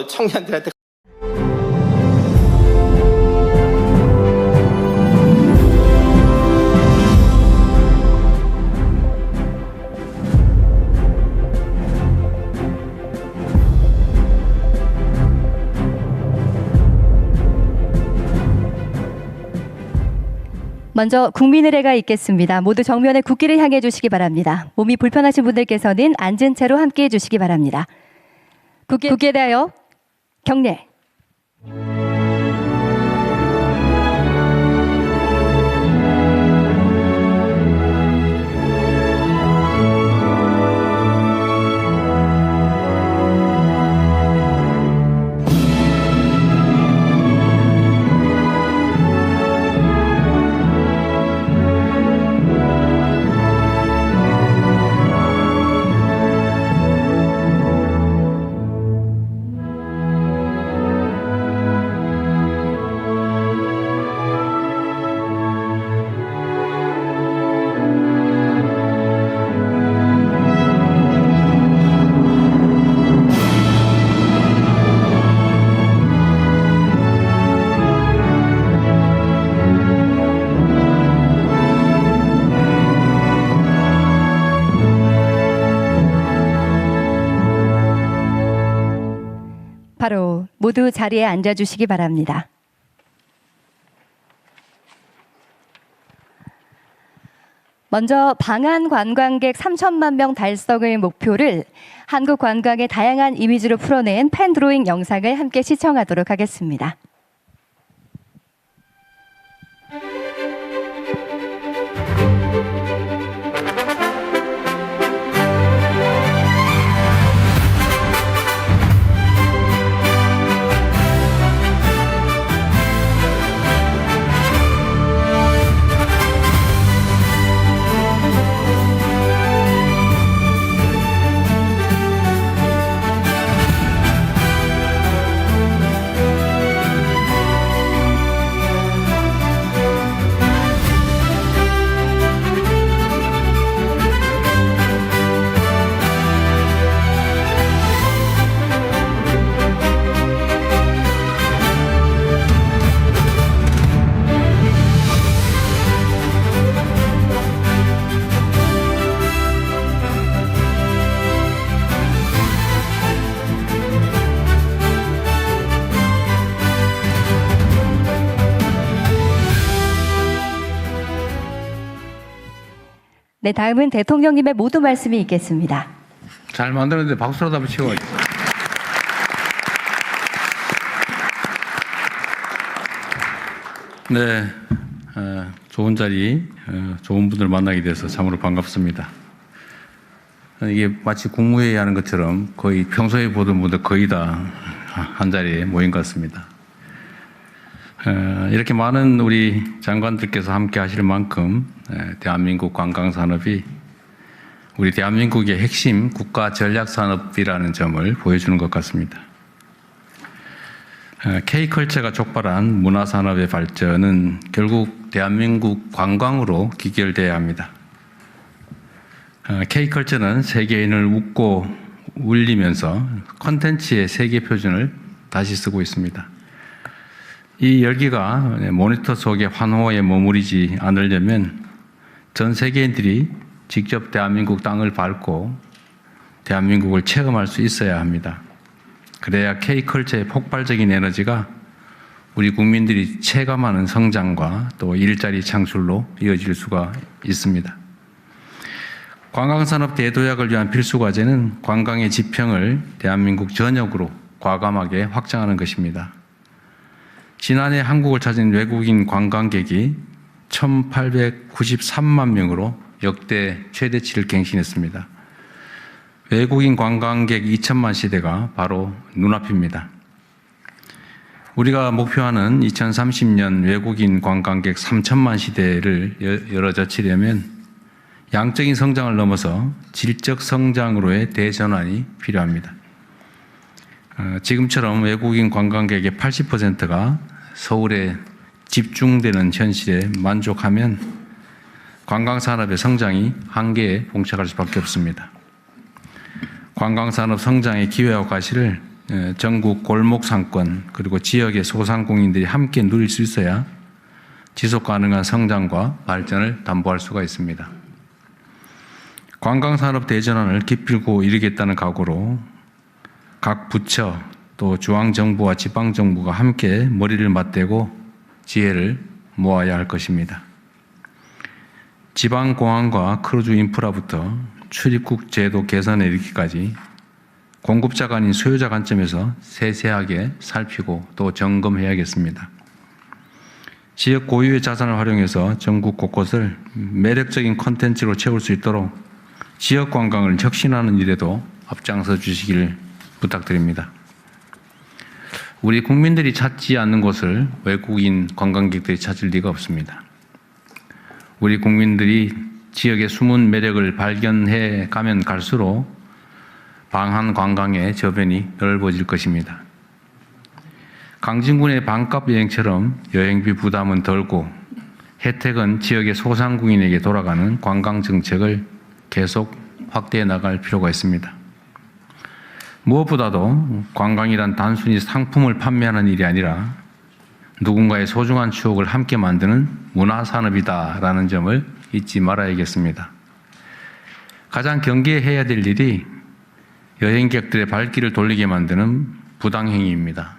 청년들한테 먼저 국민의례가 있겠습니다. 모두 정면에 국기를 향해 주시기 바랍니다. 몸이 불편하신 분들께서는 앉은 채로 함께해 주시기 바랍니다. 국기에 대하여 경례. 바로 모두 자리에 앉아주시기 바랍니다. 먼저 방한 관광객 3천만 명 달성을 목표를 한국 관광의 다양한 이미지로 풀어낸 펜 드로잉 영상을 함께 시청하도록 하겠습니다. 네, 다음은 대통령님의 모두 말씀이 있겠습니다. 잘 만들었는데 박수로 다 붙이고. 네, 좋은 자리, 좋은 분들 만나게 돼서 참으로 반갑습니다. 이게 마치 국무회의 하는 것처럼 거의 평소에 보던 분들 거의 다 한 자리에 모인 것 같습니다. 이렇게 많은 우리 장관들께서 함께 하실 만큼 대한민국 관광산업이 우리 대한민국의 핵심 국가 전략산업이라는 점을 보여주는 것 같습니다. K컬처가 촉발한 문화산업의 발전은 결국 대한민국 관광으로 귀결돼야 합니다. K컬처는 세계인을 웃고 울리면서 콘텐츠의 세계 표준을 다시 쓰고 있습니다. 이 열기가 모니터 속의 환호에 머무르지 않으려면 전 세계인들이 직접 대한민국 땅을 밟고 대한민국을 체험할 수 있어야 합니다. 그래야 K컬처의 폭발적인 에너지가 우리 국민들이 체감하는 성장과 또 일자리 창출로 이어질 수가 있습니다. 관광산업 대도약을 위한 필수 과제는 관광의 지평을 대한민국 전역으로 과감하게 확장하는 것입니다. 지난해 한국을 찾은 외국인 관광객이 1,893만 명으로 역대 최대치를 갱신했습니다. 외국인 관광객 2천만 시대가 바로 눈앞입니다. 우리가 목표하는 2030년 외국인 관광객 3천만 시대를 열어젖히려면 양적인 성장을 넘어서 질적 성장으로의 대전환이 필요합니다. 지금처럼 외국인 관광객의 80%가 서울에 집중되는 현실에 만족하면 관광산업의 성장이 한계에 봉착할 수밖에 없습니다. 관광산업 성장의 기회와 과실을 전국 골목 상권 그리고 지역의 소상공인들이 함께 누릴 수 있어야 지속 가능한 성장과 발전을 담보할 수가 있습니다. 관광산업 대전환을 기필코 이루겠다는 각오로 각 부처 또 중앙정부와 지방정부가 함께 머리를 맞대고 지혜를 모아야 할 것입니다. 지방공항과 크루즈 인프라부터 출입국 제도 개선에 이르기까지 공급자가 아닌 수요자 관점에서 세세하게 살피고 또 점검해야겠습니다. 지역 고유의 자산을 활용해서 전국 곳곳을 매력적인 콘텐츠로 채울 수 있도록 지역 관광을 혁신하는 일에도 앞장서 주시기를 부탁드립니다. 우리 국민들이 찾지 않는 곳을 외국인 관광객들이 찾을 리가 없습니다. 우리 국민들이 지역의 숨은 매력을 발견해 가면 갈수록 방한 관광의 저변이 넓어질 것입니다. 강진군의 반값 여행처럼 여행비 부담은 덜고 혜택은 지역의 소상공인에게 돌아가는 관광 정책을 계속 확대해 나갈 필요가 있습니다. 무엇보다도 관광이란 단순히 상품을 판매하는 일이 아니라 누군가의 소중한 추억을 함께 만드는 문화산업이다라는 점을 잊지 말아야겠습니다. 가장 경계해야 될 일이 여행객들의 발길을 돌리게 만드는 부당행위입니다.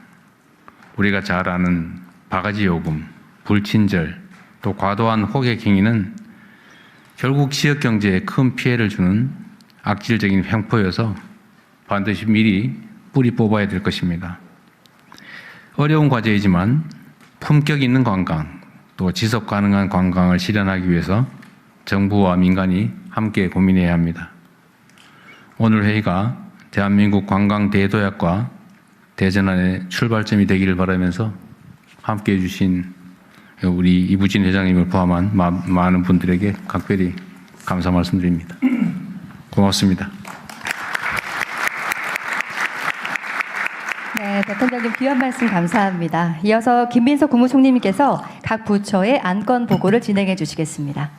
우리가 잘 아는 바가지 요금, 불친절, 또 과도한 호객 행위는 결국 지역 경제에 큰 피해를 주는 악질적인 횡포여서 반드시 미리 뿌리 뽑아야 될 것입니다. 어려운 과제이지만 품격 있는 관광, 또 지속 가능한 관광을 실현하기 위해서 정부와 민간이 함께 고민해야 합니다. 오늘 회의가 대한민국 관광 대도약과 대전환의 출발점이 되기를 바라면서 함께해 주신 우리 이부진 회장님을 포함한 많은 분들에게 각별히 감사 말씀드립니다. 고맙습니다. 네, 대통령님 귀한 말씀 감사합니다. 이어서 김민석 국무총리님께서 각 부처의 안건 보고를 진행해 주시겠습니다.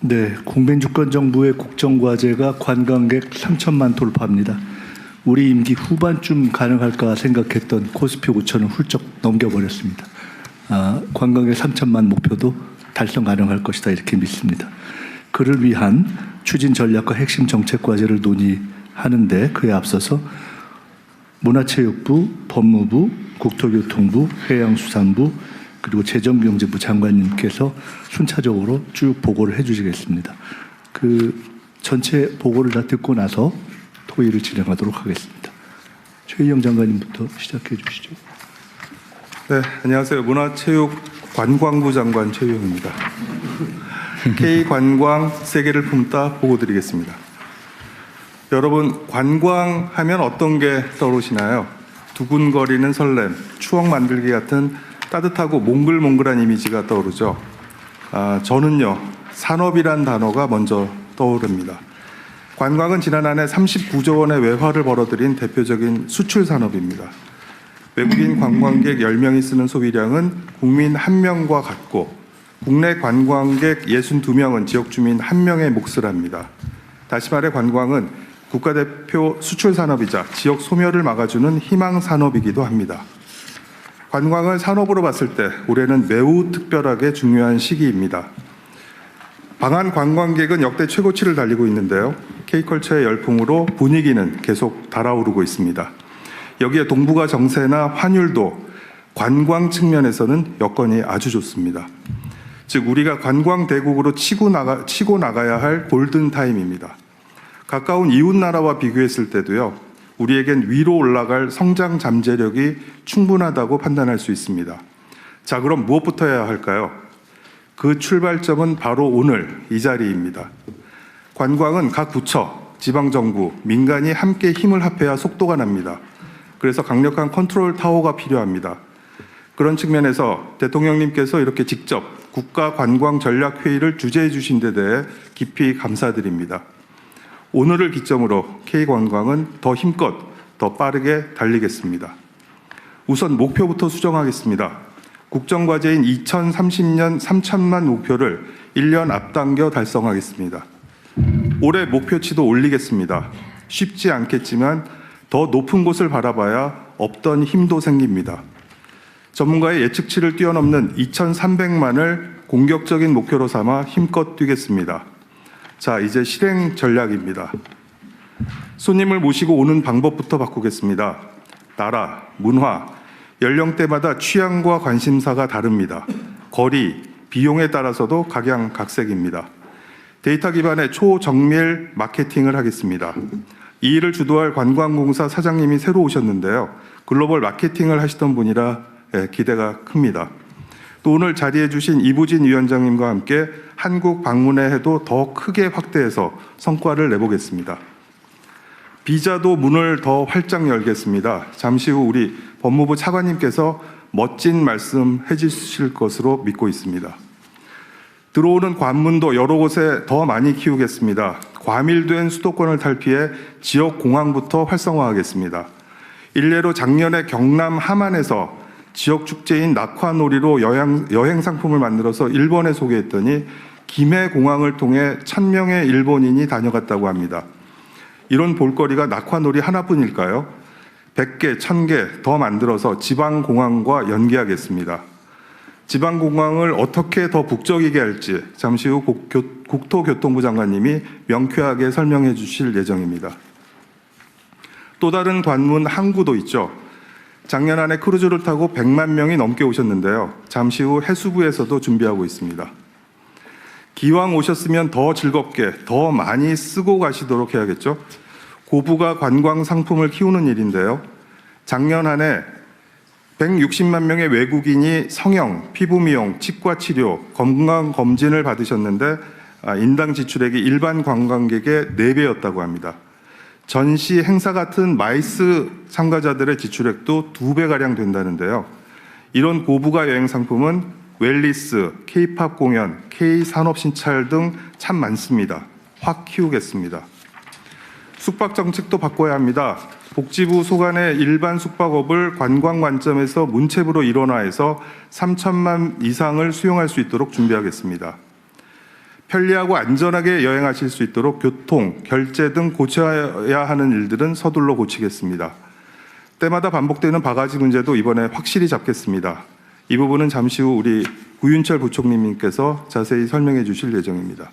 네, 공빈주권정부의 국정과제가 관광객 3천만 돌파합니다. 우리 임기 후반쯤 가능할까 생각했던 코스피 5천은 훌쩍 넘겨버렸습니다. 관광객 3천만 목표도 달성 가능할 것이다 이렇게 믿습니다. 그를 위한 추진 전략과 핵심 정책 과제를 논의하는데 그에 앞서서 문화체육부, 법무부, 국토교통부, 해양수산부 그리고 재정경제부 장관님께서 순차적으로 쭉 보고를 해주시겠습니다. 그 전체 보고를 다 듣고 나서 토의를 진행하도록 하겠습니다. 최희영 장관님부터 시작해 주시죠. 네, 안녕하세요. 문화체육관광부 장관 최희영입니다. K관광 세계를 품다 보고 드리겠습니다. 여러분, 관광하면 어떤 게 떠오르시나요? 두근거리는 설렘, 추억 만들기 같은 따뜻하고 몽글몽글한 이미지가 떠오르죠. 저는요, 산업이란 단어가 먼저 떠오릅니다. 관광은 지난 한 해 39조 원의 외화를 벌어들인 대표적인 수출 산업입니다. 외국인 관광객 10명이 쓰는 소비량은 국민 1명과 같고 국내 관광객 62명은 지역 주민 1명의 몫을 합니다. 다시 말해 관광은 국가대표 수출 산업이자 지역 소멸을 막아주는 희망 산업이기도 합니다. 관광을 산업으로 봤을 때 올해는 매우 특별하게 중요한 시기입니다. 방한 관광객은 역대 최고치를 달리고 있는데요. K컬처의 열풍으로 분위기는 계속 달아오르고 있습니다. 여기에 동북아 정세나 환율도 관광 측면에서는 여건이 아주 좋습니다. 즉 우리가 관광 대국으로 치고 나가야 할 골든타임입니다. 가까운 이웃 나라와 비교했을 때도요. 우리에겐 위로 올라갈 성장 잠재력이 충분하다고 판단할 수 있습니다. 자, 그럼 무엇부터 해야 할까요? 그 출발점은 바로 오늘 이 자리입니다. 관광은 각 부처, 지방정부, 민간이 함께 힘을 합해야 속도가 납니다. 그래서 강력한 컨트롤 타워가 필요합니다. 그런 측면에서 대통령님께서 이렇게 직접 국가관광전략회의를 주재해 주신 데 대해 깊이 감사드립니다. 오늘을 기점으로 K관광은 더 힘껏, 더 빠르게 달리겠습니다. 우선 목표부터 수정하겠습니다. 국정과제인 2030년 3천만 목표를 1년 앞당겨 달성하겠습니다. 올해 목표치도 올리겠습니다. 쉽지 않겠지만 더 높은 곳을 바라봐야 없던 힘도 생깁니다. 전문가의 예측치를 뛰어넘는 2,300만을 공격적인 목표로 삼아 힘껏 뛰겠습니다. 자, 이제 실행 전략입니다. 손님을 모시고 오는 방법부터 바꾸겠습니다. 나라, 문화, 연령대마다 취향과 관심사가 다릅니다. 거리, 비용에 따라서도 각양각색입니다. 데이터 기반의 초정밀 마케팅을 하겠습니다. 이 일을 주도할 관광공사 사장님이 새로 오셨는데요. 글로벌 마케팅을 하시던 분이라 기대가 큽니다. 또 오늘 자리해 주신 이부진 위원장님과 함께 한국 방문의 해도 더 크게 확대해서 성과를 내보겠습니다. 비자도 문을 더 활짝 열겠습니다. 잠시 후 우리 법무부 차관님께서 멋진 말씀 해주실 것으로 믿고 있습니다. 들어오는 관문도 여러 곳에 더 많이 키우겠습니다. 과밀된 수도권을 탈피해 지역 공항부터 활성화하겠습니다. 일례로 작년에 경남 함안에서 지역 축제인 낙화놀이로 여행 상품을 만들어서 일본에 소개했더니 김해 공항을 통해 1,000명의 일본인이 다녀갔다고 합니다. 이런 볼거리가 낙화놀이 하나뿐일까요? 100개, 1000개 더 만들어서 지방공항과 연계하겠습니다. 지방공항을 어떻게 더 북적이게 할지 잠시 후 국토교통부 장관님이 명쾌하게 설명해 주실 예정입니다. 또 다른 관문 항구도 있죠. 작년 안에 크루즈를 타고 100만 명이 넘게 오셨는데요. 잠시 후 해수부에서도 준비하고 있습니다. 기왕 오셨으면 더 즐겁게, 더 많이 쓰고 가시도록 해야겠죠. 고부가 관광 상품을 키우는 일인데요. 작년 한 해 160만 명의 외국인이 성형, 피부 미용, 치과 치료, 건강 검진을 받으셨는데 인당 지출액이 일반 관광객의 4배였다고 합니다. 전시 행사 같은 마이스 참가자들의 지출액도 2배가량 된다는데요. 이런 고부가 여행 상품은 웰리스, K-팝 공연, K-산업신찰 등 참 많습니다. 확 키우겠습니다. 숙박 정책도 바꿔야 합니다. 복지부 소관의 일반 숙박업을 관광 관점에서 문체부로 일원화해서 3,000만 이상을 수용할 수 있도록 준비하겠습니다. 편리하고 안전하게 여행하실 수 있도록 교통, 결제 등 고쳐야 하는 일들은 서둘러 고치겠습니다. 때마다 반복되는 바가지 문제도 이번에 확실히 잡겠습니다. 이 부분은 잠시 후 우리 구윤철 부총리님께서 자세히 설명해 주실 예정입니다.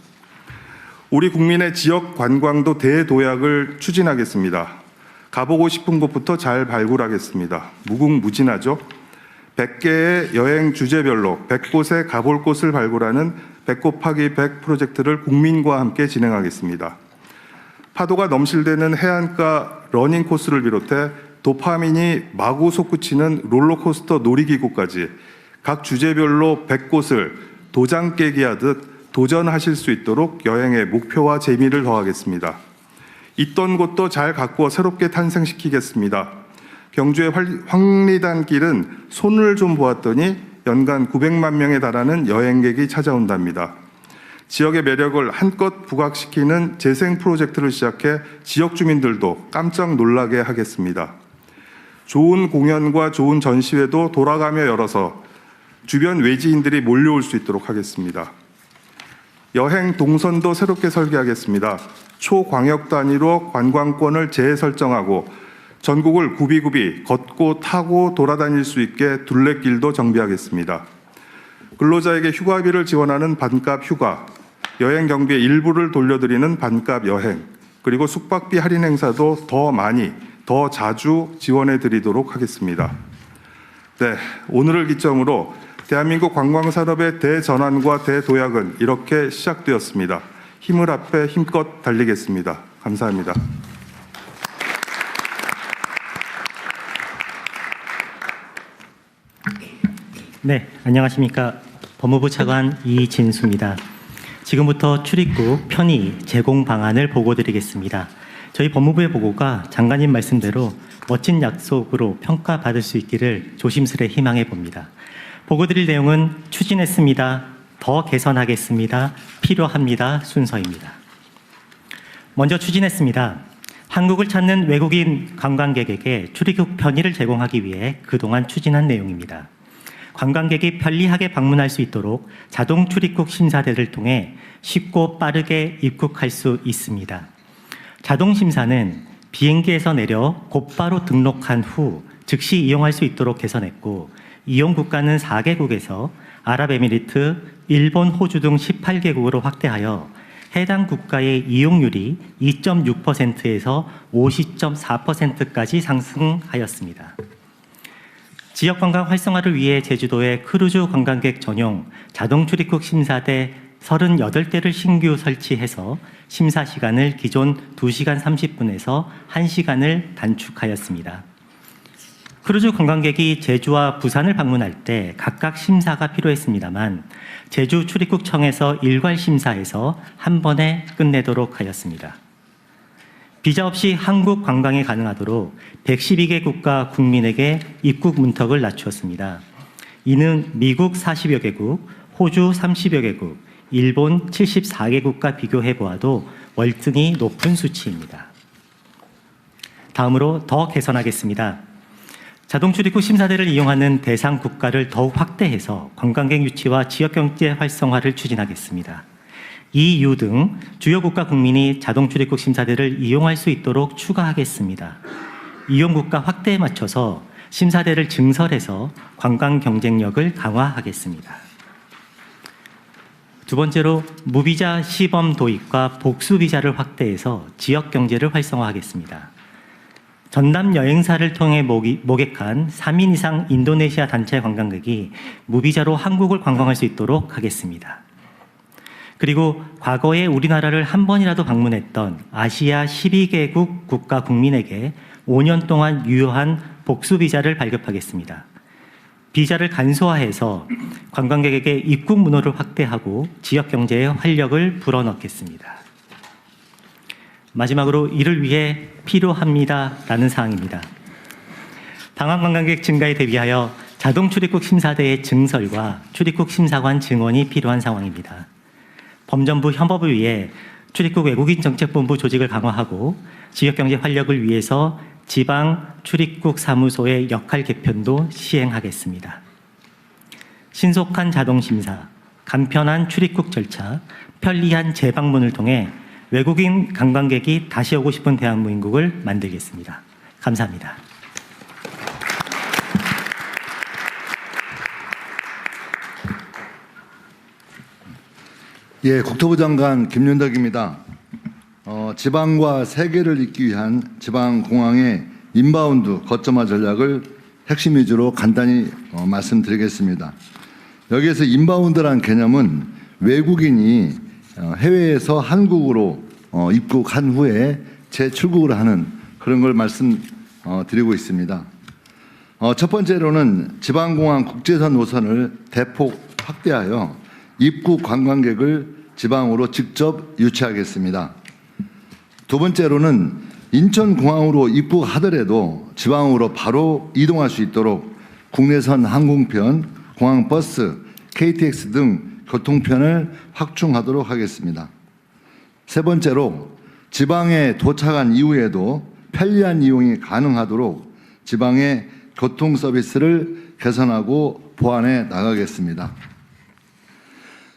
우리 국민의 지역 관광도 대도약을 추진하겠습니다. 가보고 싶은 곳부터 잘 발굴하겠습니다. 무궁무진하죠? 100개의 여행 주제별로 100곳에 가볼 곳을 발굴하는 100 곱하기 100 프로젝트를 국민과 함께 진행하겠습니다. 파도가 넘실대는 해안가 러닝 코스를 비롯해 도파민이 마구 솟구치는 롤러코스터 놀이기구까지 각 주제별로 100곳을 도장 깨기 하듯 도전하실 수 있도록 여행의 목표와 재미를 더하겠습니다. 있던 곳도 잘 가꾸어 새롭게 탄생시키겠습니다. 경주의 황리단길은 손을 좀 보았더니 연간 900만 명에 달하는 여행객이 찾아온답니다. 지역의 매력을 한껏 부각시키는 재생 프로젝트를 시작해 지역 주민들도 깜짝 놀라게 하겠습니다. 좋은 공연과 좋은 전시회도 돌아가며 열어서 주변 외지인들이 몰려올 수 있도록 하겠습니다. 여행 동선도 새롭게 설계하겠습니다. 초광역 단위로 관광권을 재설정하고 전국을 굽이굽이 걷고 타고 돌아다닐 수 있게 둘레길도 정비하겠습니다. 근로자에게 휴가비를 지원하는 반값 휴가, 여행 경비의 일부를 돌려드리는 반값 여행, 그리고 숙박비 할인 행사도 더 많이, 더 자주 지원해 드리도록 하겠습니다. 네, 오늘을 기점으로 대한민국 관광산업의 대전환과 대도약은 이렇게 시작되었습니다. 힘을 합해 힘껏 달리겠습니다. 감사합니다. 네, 안녕하십니까. 법무부 차관 이진수입니다. 지금부터 출입국 편의 제공 방안을 보고드리겠습니다. 저희 법무부의 보고가 장관님 말씀대로 멋진 약속으로 평가받을 수 있기를 조심스레 희망해 봅니다. 보고드릴 내용은 추진했습니다. 더 개선하겠습니다. 필요합니다. 순서입니다. 먼저 추진했습니다. 한국을 찾는 외국인 관광객에게 출입국 편의를 제공하기 위해 그동안 추진한 내용입니다. 관광객이 편리하게 방문할 수 있도록 자동 출입국 심사대를 통해 쉽고 빠르게 입국할 수 있습니다. 자동 심사는 비행기에서 내려 곧바로 등록한 후 즉시 이용할 수 있도록 개선했고, 이용 국가는 4개국에서 아랍에미리트, 일본, 호주 등 18개국으로 확대하여 해당 국가의 이용률이 2.6%에서 50.4%까지 상승하였습니다. 지역 관광 활성화를 위해 제주도에 크루즈 관광객 전용 자동 출입국 심사대 38대를 신규 설치해서 심사 시간을 기존 2시간 30분에서 1시간을 단축하였습니다. 크루즈 관광객이 제주와 부산을 방문할 때 각각 심사가 필요했습니다만 제주 출입국청에서 일괄 심사해서 한 번에 끝내도록 하였습니다. 비자 없이 한국 관광이 가능하도록 112개 국가 국민에게 입국 문턱을 낮추었습니다. 이는 미국 40여 개국, 호주 30여 개국, 일본 74개국과 비교해 보아도 월등히 높은 수치입니다. 다음으로 더 개선하겠습니다. 자동 출입국 심사대를 이용하는 대상 국가를 더욱 확대해서 관광객 유치와 지역경제 활성화를 추진하겠습니다. EU 등 주요 국가 국민이 자동 출입국 심사대를 이용할 수 있도록 추가하겠습니다. 이용 국가 확대에 맞춰서 심사대를 증설해서 관광 경쟁력을 강화하겠습니다. 두 번째로 무비자 시범 도입과 복수 비자를 확대해서 지역 경제를 활성화하겠습니다. 전남 여행사를 통해 모객한 3인 이상 인도네시아 단체 관광객이 무비자로 한국을 관광할 수 있도록 하겠습니다. 그리고 과거에 우리나라를 한 번이라도 방문했던 아시아 12개국 국가 국민에게 5년 동안 유효한 복수 비자를 발급하겠습니다. 비자를 간소화해서 관광객에게 입국 문호를 확대하고 지역 경제에 활력을 불어넣겠습니다. 마지막으로 이를 위해 필요합니다라는 사항입니다. 방한 관광객 증가에 대비하여 자동 출입국 심사대의 증설과 출입국 심사관 증원이 필요한 상황입니다. 범정부 협업을 위해 출입국 외국인 정책본부 조직을 강화하고 지역경제 활력을 위해서 지방 출입국 사무소의 역할 개편도 시행하겠습니다. 신속한 자동 심사, 간편한 출입국 절차, 편리한 재방문을 통해 외국인 관광객이 다시 오고 싶은 대한민국을 만들겠습니다. 감사합니다. 예, 국토부 장관 김윤덕입니다. 지방과 세계를 잇기 위한 지방공항의 인바운드 거점화 전략을 핵심 위주로 간단히 말씀드리겠습니다. 여기에서 인바운드란 개념은 외국인이 해외에서 한국으로 입국한 후에 재출국을 하는 그런 걸 말씀드리고 있습니다. 첫 번째로는 지방공항 국제선 노선을 대폭 확대하여 입국 관광객을 지방으로 직접 유치하겠습니다. 두 번째로는 인천공항으로 입국하더라도 지방으로 바로 이동할 수 있도록 국내선 항공편, 공항버스, KTX 등 교통편을 확충하도록 하겠습니다. 세 번째로 지방에 도착한 이후에도 편리한 이용이 가능하도록 지방의 교통 서비스를 개선하고 보완해 나가겠습니다.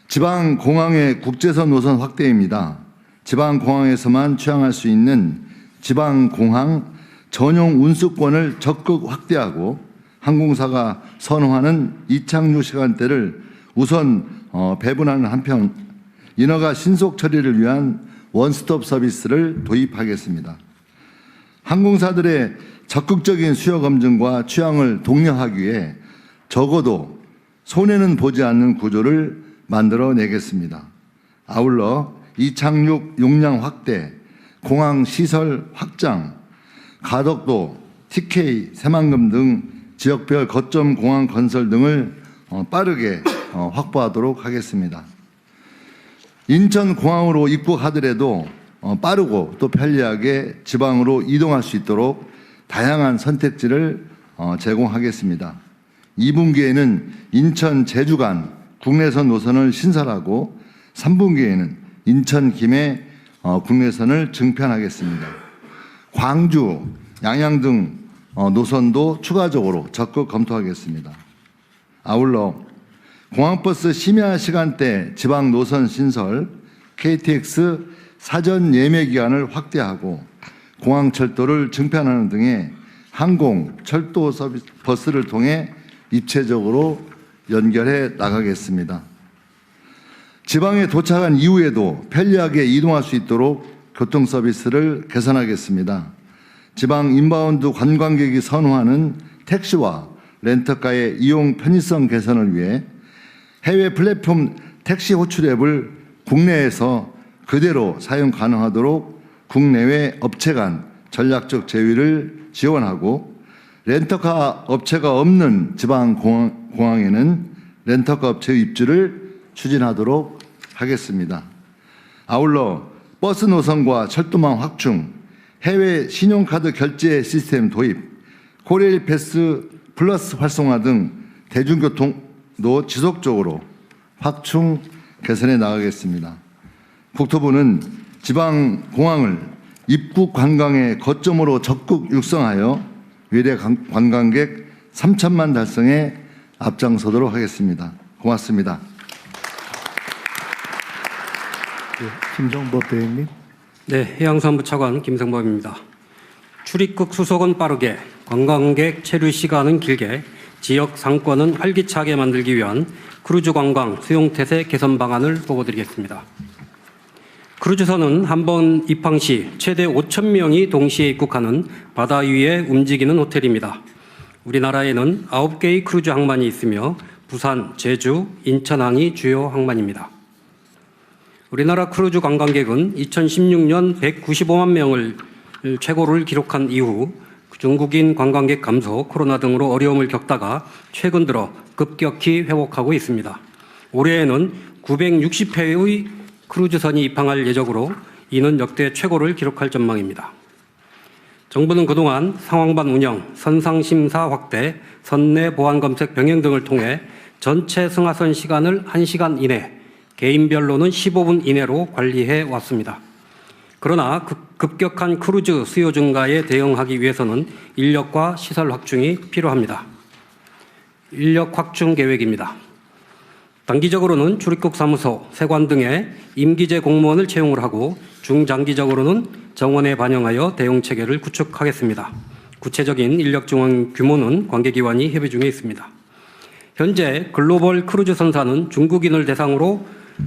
지방공항의 국제선 노선 확대입니다. 지방공항에서만 취항할 수 있는 지방공항 전용 운수권을 적극 확대하고 항공사가 선호하는 이착륙 시간대를 우선 배분하는 한편 인허가 신속 처리를 위한 원스톱 서비스를 도입하겠습니다. 항공사들의 적극적인 수요 검증과 취향을 독려하기 위해 적어도 손해는 보지 않는 구조를 만들어내겠습니다. 아울러 이착륙 용량 확대, 공항 시설 확장, 가덕도, TK, 새만금 등 지역별 거점 공항 건설 등을 빠르게 확보하도록 하겠습니다. 인천공항으로 입국하더라도 빠르고 또 편리하게 지방으로 이동할 수 있도록 다양한 선택지를 제공하겠습니다. 2분기에는 인천 제주 간 국내선 노선을 신설하고 3분기에는 인천 김해 국내선을 증편하겠습니다. 광주, 양양 등 노선도 추가적으로 적극 검토하겠습니다. 아울러 공항버스 심야 시간대 지방 노선 신설, KTX 사전 예매 기간을 확대하고 공항철도를 증편하는 등의 항공, 철도 서비스 버스를 통해 입체적으로 연결해 나가겠습니다. 지방에 도착한 이후에도 편리하게 이동할 수 있도록 교통 서비스를 개선하겠습니다. 지방 인바운드 관광객이 선호하는 택시와 렌터카의 이용 편의성 개선을 위해 해외 플랫폼 택시 호출 앱을 국내에서 그대로 사용 가능하도록 국내외 업체 간 전략적 제휴를 지원하고 렌터카 업체가 없는 지방 공항에는 렌터카 업체의 입주를 추진하도록 하겠습니다. 아울러 버스 노선과 철도망 확충, 해외 신용카드 결제 시스템 도입, 코레일 패스 플러스 활성화 등 대중교통도 지속적으로 확충 개선해 나가겠습니다. 국토부는 지방 공항을 입국 관광의 거점으로 적극 육성하여 외래 관광객 3천만 달성에 앞장서도록 하겠습니다. 고맙습니다. 김정법 대행님. 네, 해양수산부 차관 김성범입니다. 출입국 수속은 빠르게, 관광객 체류 시간은 길게, 지역 상권은 활기차게 만들기 위한 크루즈 관광 수용태세 개선 방안을 보고드리겠습니다. 크루즈선은 한 번 입항 시 최대 5,000명이 동시에 입국하는 바다 위에 움직이는 호텔입니다. 우리나라에는 9개의 크루즈 항만이 있으며 부산, 제주, 인천항이 주요 항만입니다. 우리나라 크루즈 관광객은 2016년 195만 명을 최고를 기록한 이후 중국인 관광객 감소, 코로나 등으로 어려움을 겪다가 최근 들어 급격히 회복하고 있습니다. 올해에는 960회의 크루즈선이 입항할 예정으로 이는 역대 최고를 기록할 전망입니다. 정부는 그동안 상황반 운영, 선상심사 확대, 선내 보안 검색 병행 등을 통해 전체 승하선 시간을 1시간 이내, 개인별로는 15분 이내로 관리해 왔습니다. 그러나 급격한 크루즈 수요 증가에 대응하기 위해서는 인력과 시설 확충이 필요합니다. 인력 확충 계획입니다. 단기적으로는 출입국 사무소, 세관 등의 임기제 공무원을 채용을 하고 중장기적으로는 정원에 반영하여 대응 체계를 구축하겠습니다. 구체적인 인력 증원 규모는 관계기관이 협의 중에 있습니다. 현재 글로벌 크루즈 선사는 중국인을 대상으로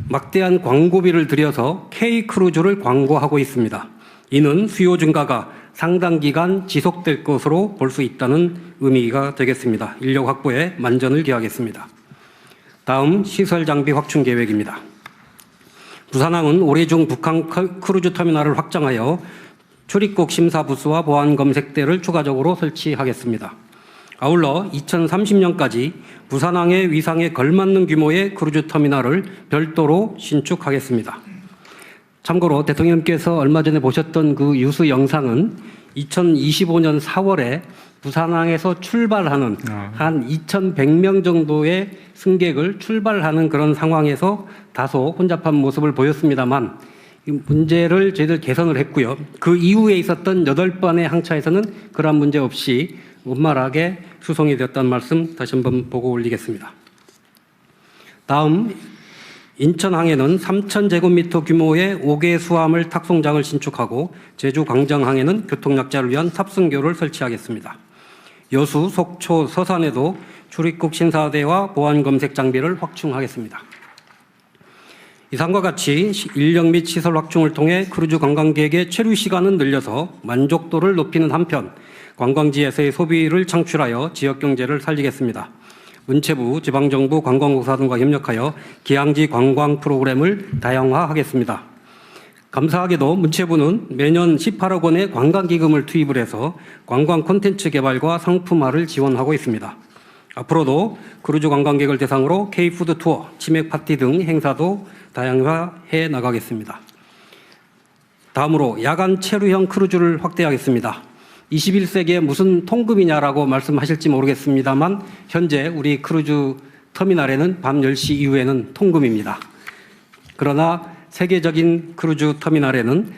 막대한 광고비를 들여서 K크루즈를 광고하고 있습니다. 이는 수요 증가가 상당 기간 지속될 것으로 볼 수 있다는 의미가 되겠습니다. 인력 확보에 만전을 기하겠습니다. 다음 시설 장비 확충 계획입니다. 부산항은 올해 중 북한 크루즈 터미널을 확장하여 출입국 심사 부스와 보안 검색대를 추가적으로 설치하겠습니다. 아울러 2030년까지 부산항의 위상에 걸맞는 규모의 크루즈 터미널을 별도로 신축하겠습니다. 참고로 대통령께서 얼마 전에 보셨던 그 유수 영상은 2025년 4월에 부산항에서 출발하는 한 2,100명 정도의 승객을 출발하는 그런 상황에서 다소 혼잡한 모습을 보였습니다만 이 문제를 저희들 개선을 했고요. 그 이후에 있었던 8번의 항차에서는 그러한 문제 없이 원만하게 수송이 되었다는 말씀 다시 한번 보고 올리겠습니다. 다음 인천항에는 3,000제곱미터 규모의 5개 수화물 탁송장을 신축하고 제주 광정항에는 교통약자를 위한 탑승교를 설치하겠습니다. 여수, 속초, 서산에도 출입국 심사대와 보안 검색 장비를 확충하겠습니다. 이상과 같이 인력 및 시설 확충을 통해 크루즈 관광객의 체류 시간은 늘려서 만족도를 높이는 한편 관광지에서의 소비를 창출하여 지역 경제를 살리겠습니다. 문체부, 지방정부, 관광공사 등과 협력하여 기항지 관광 프로그램을 다양화하겠습니다. 감사하게도 문체부는 매년 18억 원의 관광기금을 투입을 해서 관광 콘텐츠 개발과 상품화를 지원하고 있습니다. 앞으로도 크루즈 관광객을 대상으로 K푸드 투어, 치맥 파티 등 행사도 다양화해 나가겠습니다. 다음으로 야간 체류형 크루즈를 확대하겠습니다. 21세기에 무슨 통금이냐라고 말씀하실지 모르겠습니다만 현재 우리 크루즈 터미널에는 밤 10시 이후에는 통금입니다. 그러나 세계적인 크루즈 터미널에는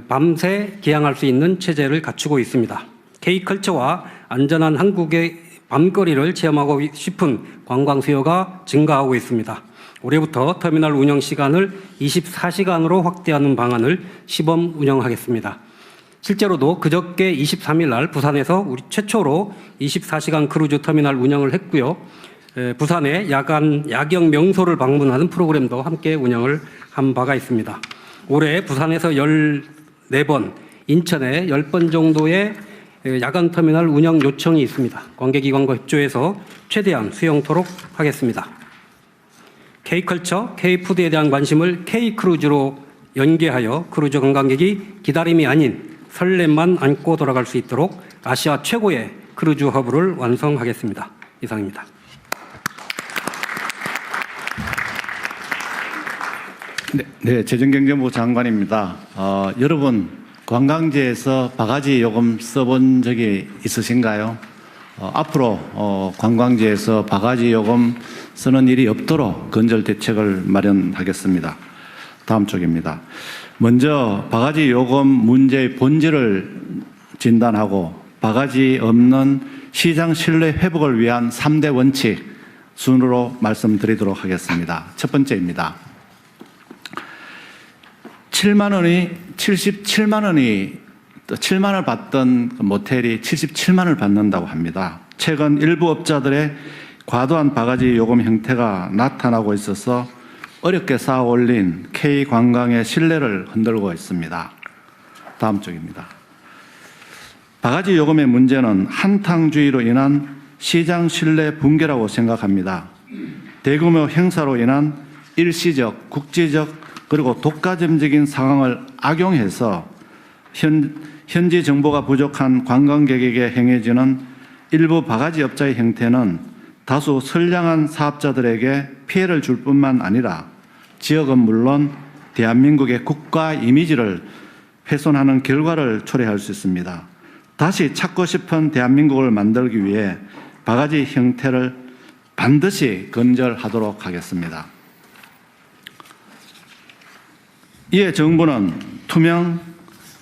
밤새 개항할 수 있는 체제를 갖추고 있습니다. K컬처와 안전한 한국의 밤거리를 체험하고 싶은 관광 수요가 증가하고 있습니다. 올해부터 터미널 운영 시간을 24시간으로 확대하는 방안을 시범 운영하겠습니다. 실제로도 그저께 23일 날 부산에서 우리 최초로 24시간 크루즈 터미널 운영을 했고요. 부산의 야경 명소를 방문하는 프로그램도 함께 운영을 한 바가 있습니다. 올해 부산에서 14번, 인천에 10번 정도의 야간 터미널 운영 요청이 있습니다. 관계기관과 협조해서 최대한 수용토록 하겠습니다. K컬처, K푸드에 대한 관심을 K크루즈로 연계하여 크루즈 관광객이 기다림이 아닌 설렘만 안고 돌아갈 수 있도록 아시아 최고의 크루즈 허브를 완성하겠습니다. 이상입니다. 네, 재정경제부 장관입니다. 여러분 관광지에서 바가지 요금 써본 적이 있으신가요? 앞으로 관광지에서 바가지 요금 쓰는 일이 없도록 건설 대책을 마련하겠습니다. 다음 쪽입니다. 먼저 바가지 요금 문제의 본질을 진단하고 바가지 없는 시장 신뢰 회복을 위한 3대 원칙 순으로 말씀드리도록 하겠습니다. 첫 번째입니다. 7만 원을 받던 모텔이 77만 원을 받는다고 합니다. 최근 일부 업자들의 과도한 바가지 요금 형태가 나타나고 있어서 어렵게 쌓아 올린 K관광의 신뢰를 흔들고 있습니다. 다음 쪽입니다. 바가지 요금의 문제는 한탕주의로 인한 시장 신뢰 붕괴라고 생각합니다. 대규모 행사로 인한 일시적, 국지적, 그리고 독과점적인 상황을 악용해서 현지 정보가 부족한 관광객에게 행해지는 일부 바가지 업자의 형태는 다수 선량한 사업자들에게 피해를 줄 뿐만 아니라 지역은 물론 대한민국의 국가 이미지를 훼손하는 결과를 초래할 수 있습니다. 다시 찾고 싶은 대한민국을 만들기 위해 바가지 형태를 반드시 근절하도록 하겠습니다. 이에 정부는 투명,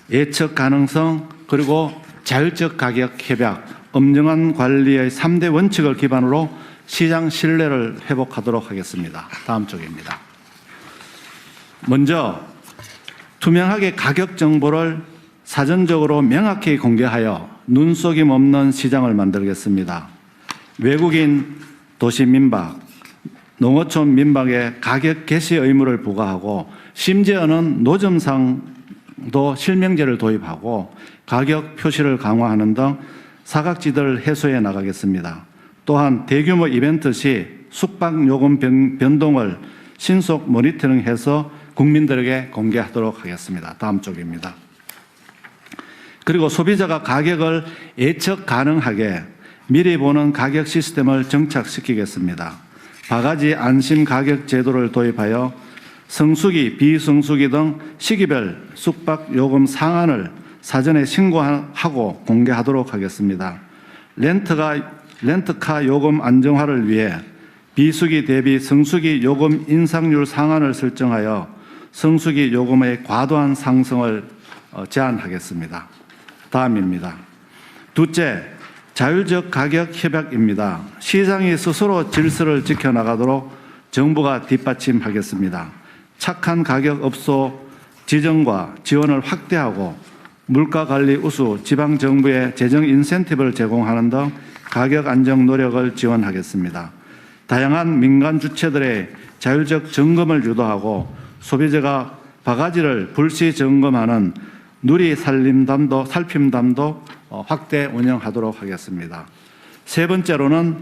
예측 가능성, 그리고 자율적 가격 협약, 엄정한 관리의 3대 원칙을 기반으로 시장 신뢰를 회복하도록 하겠습니다. 다음 쪽입니다. 먼저 투명하게 가격 정보를 사전적으로 명확히 공개하여 눈속임 없는 시장을 만들겠습니다. 외국인 도시 민박, 농어촌 민박에 가격 게시 의무를 부과하고 심지어는 노점상도 실명제를 도입하고 가격 표시를 강화하는 등 사각지대를 해소해 나가겠습니다. 또한 대규모 이벤트 시 숙박요금 변동을 신속 모니터링해서 국민들에게 공개하도록 하겠습니다. 다음 쪽입니다. 그리고 소비자가 가격을 예측 가능하게 미리 보는 가격 시스템을 정착시키겠습니다. 바가지 안심 가격 제도를 도입하여 성수기, 비성수기 등 시기별 숙박 요금 상한을 사전에 신고하고 공개하도록 하겠습니다. 렌트카 요금 안정화를 위해 비수기 대비 성수기 요금 인상률 상한을 설정하여 성수기 요금의 과도한 상승을 제한하겠습니다. 다음입니다. 둘째, 자율적 가격 협약입니다. 시장이 스스로 질서를 지켜나가도록 정부가 뒷받침하겠습니다. 착한 가격 업소 지정과 지원을 확대하고 물가관리 우수 지방정부의 재정 인센티브를 제공하는 등 가격 안정 노력을 지원하겠습니다. 다양한 민간 주체들의 자율적 점검을 유도하고 소비자가 바가지를 불시 점검하는 누리 살핌담도 확대 운영하도록 하겠습니다. 세 번째로는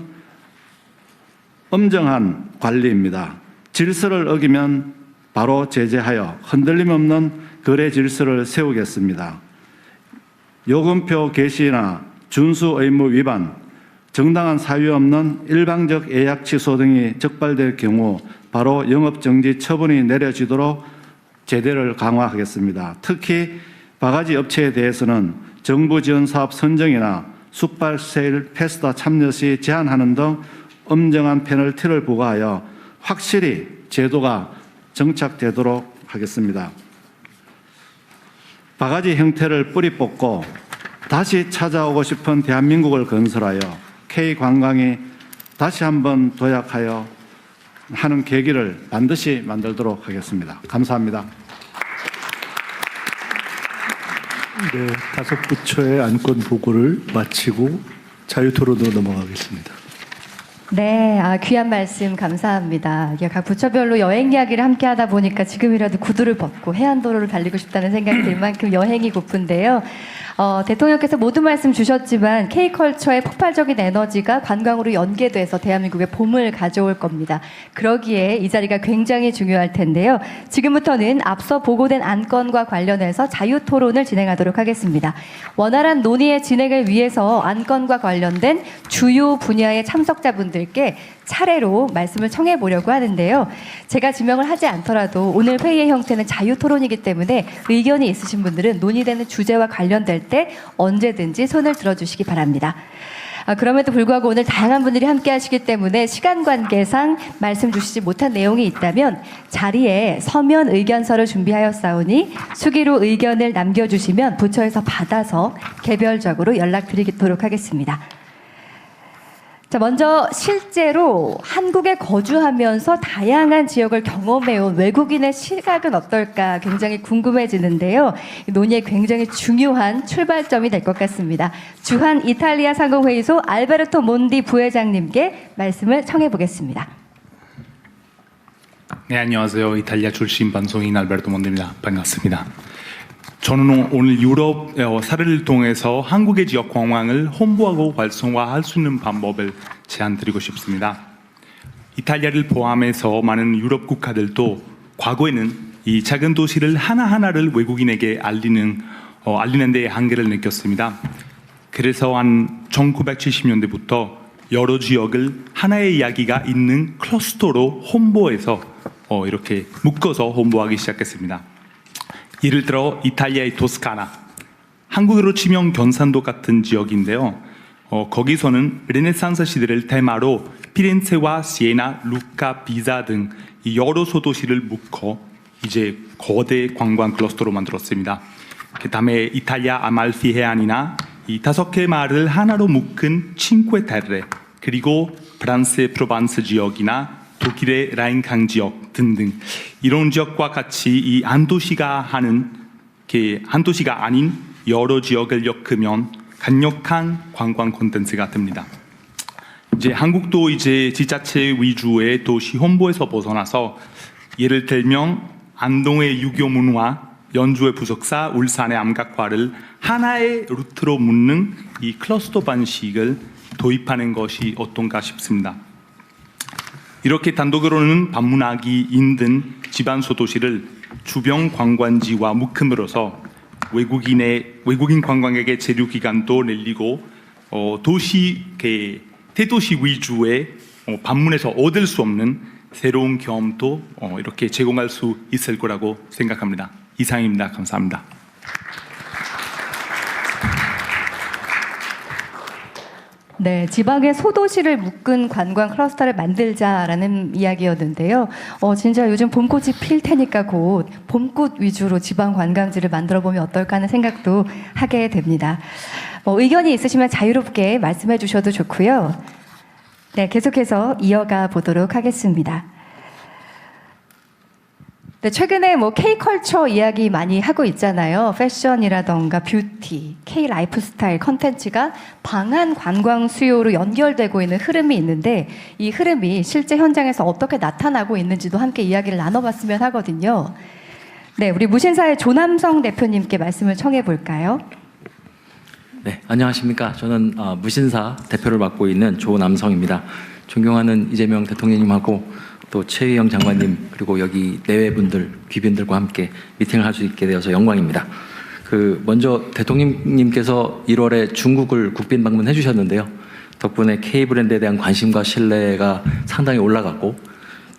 엄정한 관리입니다. 질서를 어기면 바로 제재하여 흔들림 없는 거래 질서를 세우겠습니다. 요금표 게시나 준수 의무 위반, 정당한 사유 없는 일방적 예약 취소 등이 적발될 경우 바로 영업정지 처분이 내려지도록 제재를 강화하겠습니다. 특히 바가지 업체에 대해서는 정부 지원 사업 선정이나 숙박 세일 페스타 참여 시 제한하는 등 엄정한 페널티를 부과하여 확실히 제도가 정착되도록 하겠습니다. 바가지 형태를 뿌리 뽑고 다시 찾아오고 싶은 대한민국을 건설하여 K관광이 다시 한번 도약하여 하는 계기를 반드시 만들도록 하겠습니다. 감사합니다. 네, 다섯 부처의 안건 보고를 마치고 자유토론으로 넘어가겠습니다. 네, 귀한 말씀 감사합니다. 이게 각 부처별로 여행 이야기를 함께 하다 보니까 지금이라도 구두를 벗고 해안도로를 달리고 싶다는 생각이 들 만큼 여행이 고픈데요. 대통령께서 모든 말씀 주셨지만 K컬처의 폭발적인 에너지가 관광으로 연계돼서 대한민국의 봄을 가져올 겁니다. 그러기에 이 자리가 굉장히 중요할 텐데요. 지금부터는 앞서 보고된 안건과 관련해서 자유토론을 진행하도록 하겠습니다. 원활한 논의의 진행을 위해서 안건과 관련된 주요 분야의 참석자분들께 차례로 말씀을 청해 보려고 하는데요. 제가 지명을 하지 않더라도 오늘 회의의 형태는 자유토론이기 때문에 의견이 있으신 분들은 논의되는 주제와 관련될 때 언제든지 손을 들어주시기 바랍니다. 그럼에도 불구하고 오늘 다양한 분들이 함께 하시기 때문에 시간 관계상 말씀 주시지 못한 내용이 있다면 자리에 서면 의견서를 준비하였사오니 수기로 의견을 남겨주시면 부처에서 받아서 개별적으로 연락드리도록 하겠습니다. 자, 먼저 실제로 한국에 거주하면서 다양한 지역을 경험해온 외국인의 시각은 어떨까 굉장히 궁금해지는데요. 논의에 굉장히 중요한 출발점이 될 것 같습니다. 주한 이탈리아 상공회의소 알베르토 몬디 부회장님께 말씀을 청해 보겠습니다. 네, 안녕하세요. 이탈리아 출신 방송인 알베르토 몬디입니다. 반갑습니다. 저는 오늘 유럽 사례를 통해서 한국의 지역 관광을 홍보하고 활성화할 수 있는 방법을 제안드리고 싶습니다. 이탈리아를 포함해서 많은 유럽 국가들도 과거에는 이 작은 도시를 하나하나를 외국인에게 알리는 데 한계를 느꼈습니다. 그래서 한 1970년대부터 여러 지역을 하나의 이야기가 있는 클러스터로 홍보해서 이렇게 묶어서 홍보하기 시작했습니다. 예를 들어 이탈리아의 토스카나, 한국으로 치면 경산도 같은 지역인데요. 거기서는 르네상스 시대를 테마로 피렌체와 시에나, 루카, 피사 등 여러 소도시를 묶어 이제 거대 관광 클러스터로 만들었습니다. 그 다음에 이탈리아 아말피 해안이나 이 5개 마을을 하나로 묶은 칭que 그리고 프랑스의 프로반스 지역이나 독일의 라인강 지역 등등 이런 지역과 같이 이 한 도시가 아닌 여러 지역을 엮으면 강력한 관광 콘텐츠가 됩니다. 이제 한국도 이제 지자체 위주의 도시 홍보에서 벗어나서 예를 들면 안동의 유교 문화, 연주의 부석사, 울산의 암각화를 하나의 루트로 묶는 이 클러스터 방식을 도입하는 것이 어떤가 싶습니다. 이렇게 단독으로는 방문하기 힘든 지방 소도시를 주변 관광지와 묶음으로써 외국인 관광객의 체류 기간도 늘리고 대도시 위주의 방문해서 얻을 수 없는 새로운 경험도 이렇게 제공할 수 있을 거라고 생각합니다. 이상입니다. 감사합니다. 네, 지방의 소도시를 묶은 관광 클러스터를 만들자라는 이야기였는데요. 진짜 요즘 봄꽃이 필 테니까 곧 봄꽃 위주로 지방 관광지를 만들어 보면 어떨까 하는 생각도 하게 됩니다. 의견이 있으시면 자유롭게 말씀해 주셔도 좋고요. 네, 계속해서 이어가 보도록 하겠습니다. 네, 최근에 K컬처 이야기 많이 하고 있잖아요. 패션이라던가 뷰티, K 라이프스타일 컨텐츠가 방한 관광 수요로 연결되고 있는 흐름이 있는데 이 흐름이 실제 현장에서 어떻게 나타나고 있는지도 함께 이야기를 나눠봤으면 하거든요. 네, 우리 무신사의 조남성 대표님께 말씀을 청해 볼까요? 네, 안녕하십니까. 저는 무신사 대표를 맡고 있는 조남성입니다. 존경하는 이재명 대통령님하고 또 최희영 장관님 그리고 여기 내외분들 귀빈들과 함께 미팅을 할 수 있게 되어서 영광입니다. 먼저 대통령님께서 1월에 중국을 국빈 방문해 주셨는데요. 덕분에 K 브랜드에 대한 관심과 신뢰가 상당히 올라갔고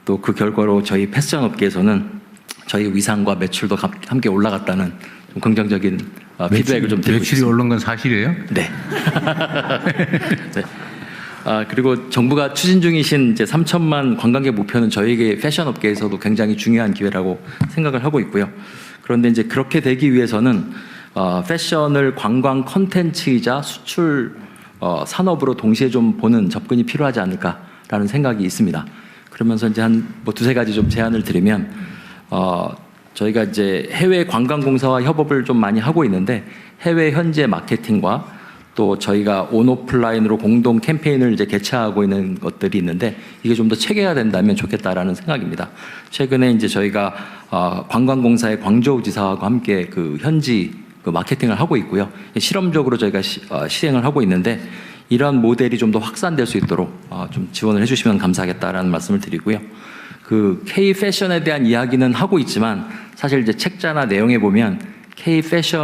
또 그 결과로 저희 패션 업계에서는 저희 위상과 매출도 함께 올라갔다는 좀 긍정적인 피드백을 좀 드리고 있습니다. 매출이 오른 건 사실이에요? 네. 네. 그리고 정부가 추진 중이신 이제 3천만 관광객 목표는 저희에게 패션 업계에서도 굉장히 중요한 기회라고 생각을 하고 있고요. 그런데 이제 그렇게 되기 위해서는 패션을 관광 콘텐츠이자 수출 산업으로 동시에 좀 보는 접근이 필요하지 않을까라는 생각이 있습니다. 그러면서 이제 한 두세 가지 좀 제안을 드리면 저희가 이제 해외 관광공사와 협업을 좀 많이 하고 있는데 해외 현지 마케팅과 또 저희가 온오프라인으로 공동 캠페인을 이제 개최하고 있는 것들이 있는데 이게 좀 더 체계화된다면 좋겠다라는 생각입니다. 최근에 이제 저희가 관광공사의 광저우 지사하고 함께 그 현지 그 마케팅을 하고 있고요. 실험적으로 저희가 시행을 하고 있는데 이러한 모델이 좀 더 확산될 수 있도록 좀 지원을 해주시면 감사하겠다라는 말씀을 드리고요. 그 K 패션에 대한 이야기는 하고 있지만 사실 이제 책자나 내용에 보면 K 패션